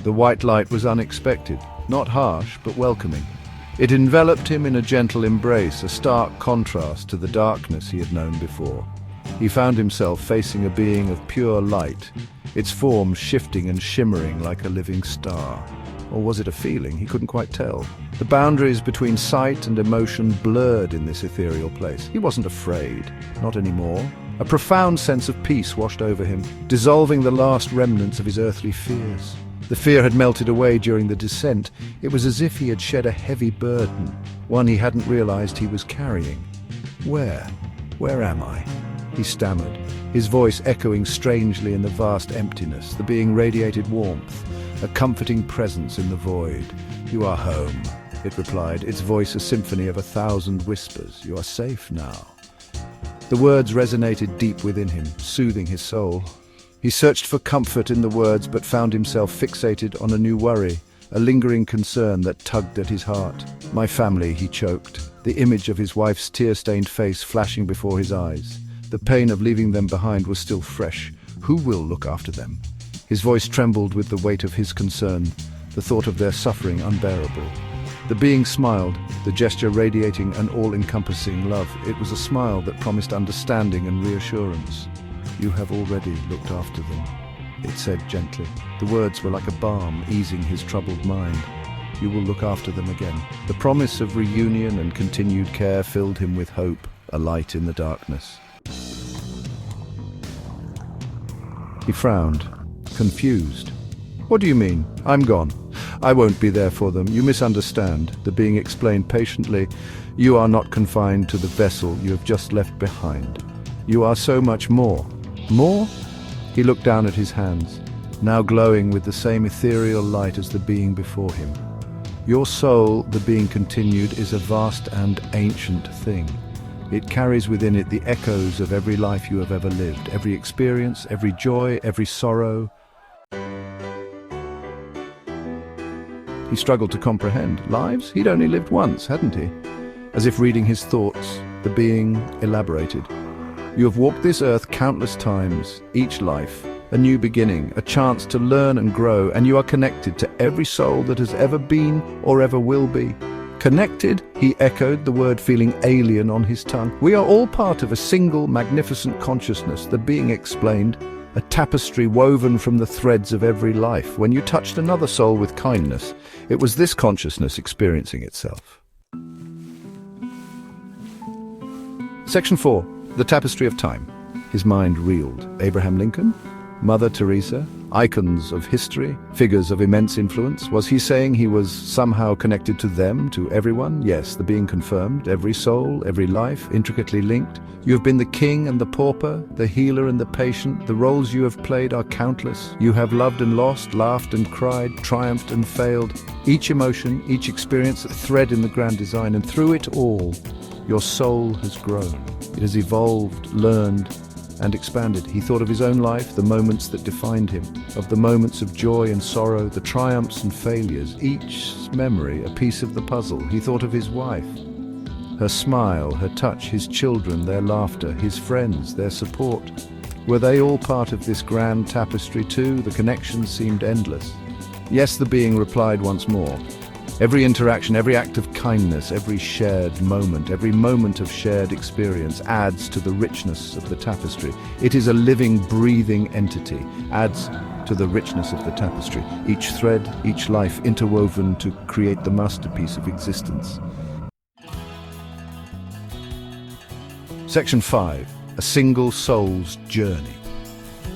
The white light was unexpected, not harsh, but welcoming. It enveloped him in a gentle embrace, a stark contrast to the darkness he had known before. He found himself facing a being of pure light, its form shifting and shimmering like a living star. Or was it a feeling? He couldn't quite tell. The boundaries between sight and emotion blurred in this ethereal place. He wasn't afraid, not anymore. A profound sense of peace washed over him, dissolving the last remnants of his earthly fears. The fear had melted away during the descent. It was as if he had shed a heavy burden, one he hadn't realized he was carrying. Where am I? He stammered, his voice echoing strangely in the vast emptiness. The being radiated warmth, a comforting presence in the void. "You are home," it replied, its voice a symphony of 1,000 whispers. "You are safe now." The words resonated deep within him, soothing his soul. He searched for comfort in the words, but found himself fixated on a new worry, a lingering concern that tugged at his heart. "My family," he choked, the image of his wife's tear-stained face flashing before his eyes. The pain of leaving them behind was still fresh. Who will look after them? His voice trembled with the weight of his concern, the thought of their suffering unbearable. The being smiled, the gesture radiating an all-encompassing love. It was a smile that promised understanding and reassurance. "You have already looked after them," it said gently. The words were like a balm, easing his troubled mind. "You will look after them again." The promise of reunion and continued care filled him with hope, a light in the darkness. He frowned, confused. "What do you mean? I'm gone. I won't be there for them. You misunderstand," the being explained patiently. "You are not confined to the vessel you have just left behind. You are so much more." "More?" He looked down at his hands, now glowing with the same ethereal light as the being before him. "Your soul," the being continued, "is a vast and ancient thing. It carries within it the echoes of every life you have ever lived, every experience, every joy, every sorrow." He struggled to comprehend. Lives? He'd only lived once, hadn't he? As if reading his thoughts, the being elaborated. "You have walked this earth countless times, each life, a new beginning, a chance to learn and grow, and you are connected to every soul that has ever been or ever will be." "Connected?" he echoed, the word feeling alien on his tongue. "We are all part of a single, magnificent consciousness," the being explained, "a tapestry woven from the threads of every life. When you touched another soul with kindness, it was this consciousness experiencing itself." Section 4. The Tapestry of Time. His mind reeled. Abraham Lincoln? Mother Teresa? Icons of history? Figures of immense influence? Was he saying he was somehow connected to them, to everyone? Yes, the being confirmed. Every soul, every life, intricately linked. "You have been the king and the pauper, the healer and the patient. The roles you have played are countless. You have loved and lost, laughed and cried, triumphed and failed. Each emotion, each experience a thread in the grand design, and through it all, your soul has grown. It has evolved, learned, and expanded." He thought of his own life, the moments that defined him, of the moments of joy and sorrow, the triumphs and failures, each memory a piece of the puzzle. He thought of his wife, her smile, her touch, his children, their laughter, his friends, their support. Were they all part of this grand tapestry too? The connection seemed endless. "Yes," the being replied once more. "Every interaction, every act of kindness, every shared moment, every moment of shared experience adds to the richness of the tapestry. It is a living, breathing entity, adds to the richness of the tapestry. Each thread, each life interwoven to create the masterpiece of existence." Section 5. A single soul's journey.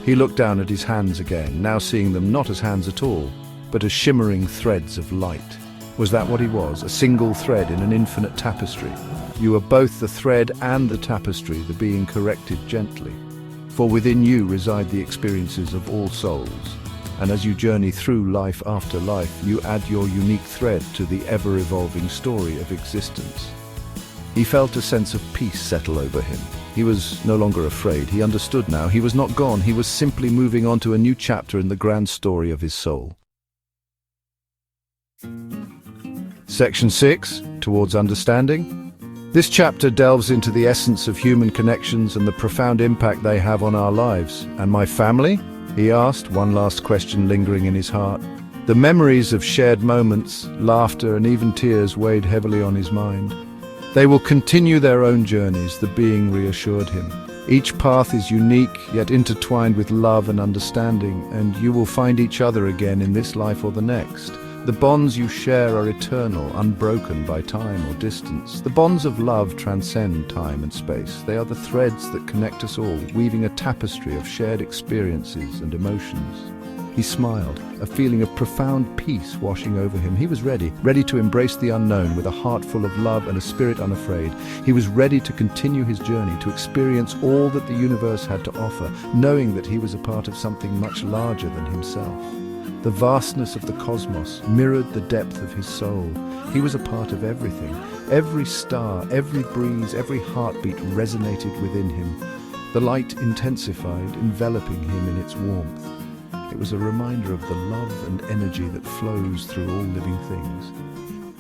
He looked down at his hands again, now seeing them not as hands at all, but as shimmering threads of light. Was that what he was? A single thread in an infinite tapestry? "You are both the thread and the tapestry," the being corrected gently. "For within you reside the experiences of all souls. And as you journey through life after life, you add your unique thread to the ever-evolving story of existence." He felt a sense of peace settle over him. He was no longer afraid. He understood now. He was not gone. He was simply moving on to a new chapter in the grand story of his soul. Section 6, Towards Understanding. This chapter delves into the essence of human connections and the profound impact they have on our lives. "And my family?" he asked, one last question lingering in his heart. The memories of shared moments, laughter, and even tears weighed heavily on his mind. They will continue their own journeys, the being reassured him. Each path is unique, yet intertwined with love and understanding, and you will find each other again in this life or the next. The bonds you share are eternal, unbroken by time or distance. The bonds of love transcend time and space. They are the threads that connect us all, weaving a tapestry of shared experiences and emotions. He smiled, a feeling of profound peace washing over him. He was ready to embrace the unknown with a heart full of love and a spirit unafraid. He was ready to continue his journey, to experience all that the universe had to offer, knowing that he was a part of something much larger than himself. The vastness of the cosmos mirrored the depth of his soul. He was a part of everything. Every star, every breeze, every heartbeat resonated within him. The light intensified, enveloping him in its warmth. It was a reminder of the love and energy that flows through all living things.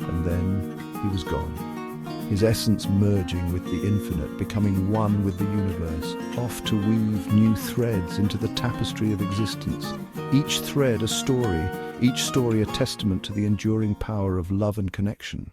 And then he was gone, his essence merging with the infinite, becoming one with the universe, off to weave new threads into the tapestry of existence. Each thread a story, each story a testament to the enduring power of love and connection.